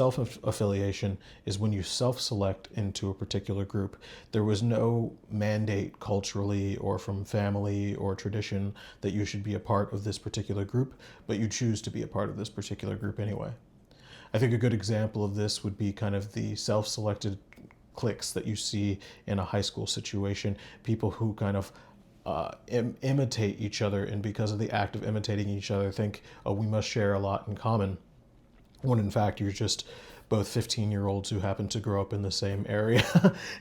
Self-affiliation is when you self-select into a particular group. There was no mandate culturally or from family or tradition that you should be a part of this particular group, but you choose to be a part of this particular group anyway. I think a good example of this would be kind of the self-selected cliques that you see in a high school situation, people who kind of imitate each other, and because of the act of imitating each other think, oh, we must share a lot in common, when in fact you're just both 15-year-olds who happen to grow up in the same area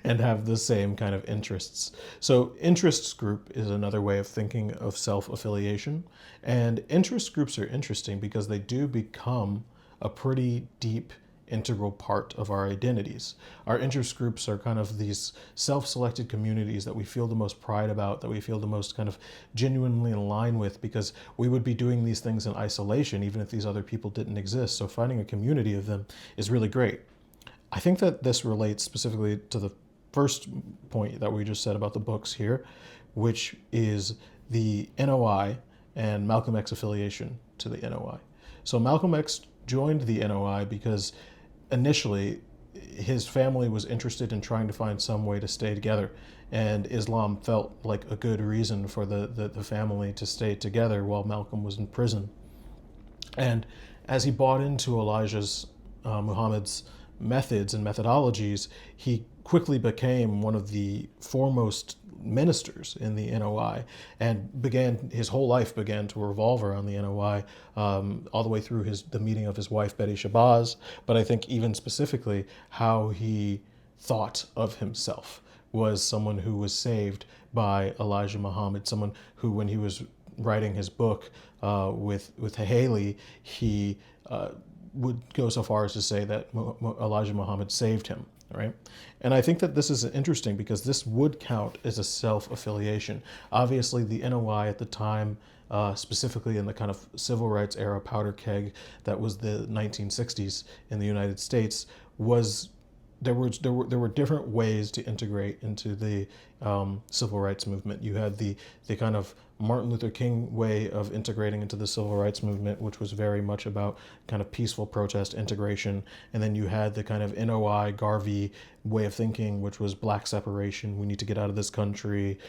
and have the same kind of interests. So interests group is another way of thinking of self-affiliation. And interest groups are interesting because they do become a pretty deep integral part of our identities. Our interest groups are kind of these self-selected communities that we feel the most pride about, that we feel the most kind of genuinely in line with, because we would be doing these things in isolation even if these other people didn't exist. So finding a community of them is really great. I think that this relates specifically to the first point that we just said about the books here, which is the NOI and Malcolm X affiliation to the NOI. So Malcolm X joined the NOI because initially his family was interested in trying to find some way to stay together, and Islam felt like a good reason for the family to stay together while Malcolm was in prison. And as he bought into Muhammad's methods and methodologies, he quickly became one of the foremost ministers in the NOI, and his whole life began to revolve around the NOI, all the way through the meeting of his wife Betty Shabazz. But I think even specifically how he thought of himself was someone who was saved by Elijah Muhammad, someone who, when he was writing his book with Haley, he would go so far as to say that Elijah Muhammad saved him, right? And I think that this is interesting because this would count as a self-affiliation. Obviously, the NOI at the time, specifically in the kind of civil rights era powder keg that was the 1960s in the United States, there were different ways to integrate into the civil rights movement. You had the kind of Martin Luther King way of integrating into the civil rights movement, which was very much about kind of peaceful protest integration. And then you had the kind of NOI Garvey way of thinking, which was black separation. We need to get out of this country,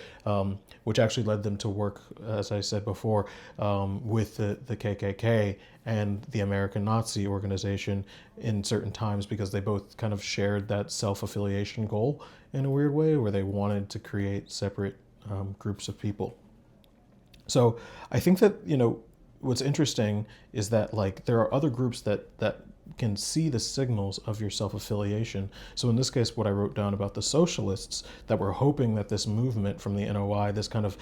which actually led them to work, as I said before, with the KKK and the American Nazi organization in certain times, because they both kind of shared that self-affiliation goal in a weird way, where they wanted to create separate groups of people. So I think that, what's interesting is that, like, there are other groups that can see the signals of your self-affiliation. So in this case, what I wrote down about the socialists that were hoping that this movement from the NOI, this kind of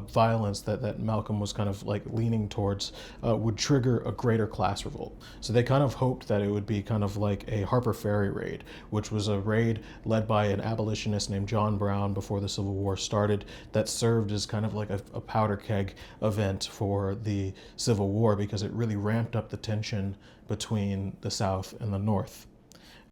violence that Malcolm was kind of like leaning towards, would trigger a greater class revolt. So they kind of hoped that it would be kind of like a Harper Ferry raid, which was a raid led by an abolitionist named John Brown before the Civil War started, that served as kind of like a powder keg event for the Civil War, because it really ramped up the tension between the South and the North.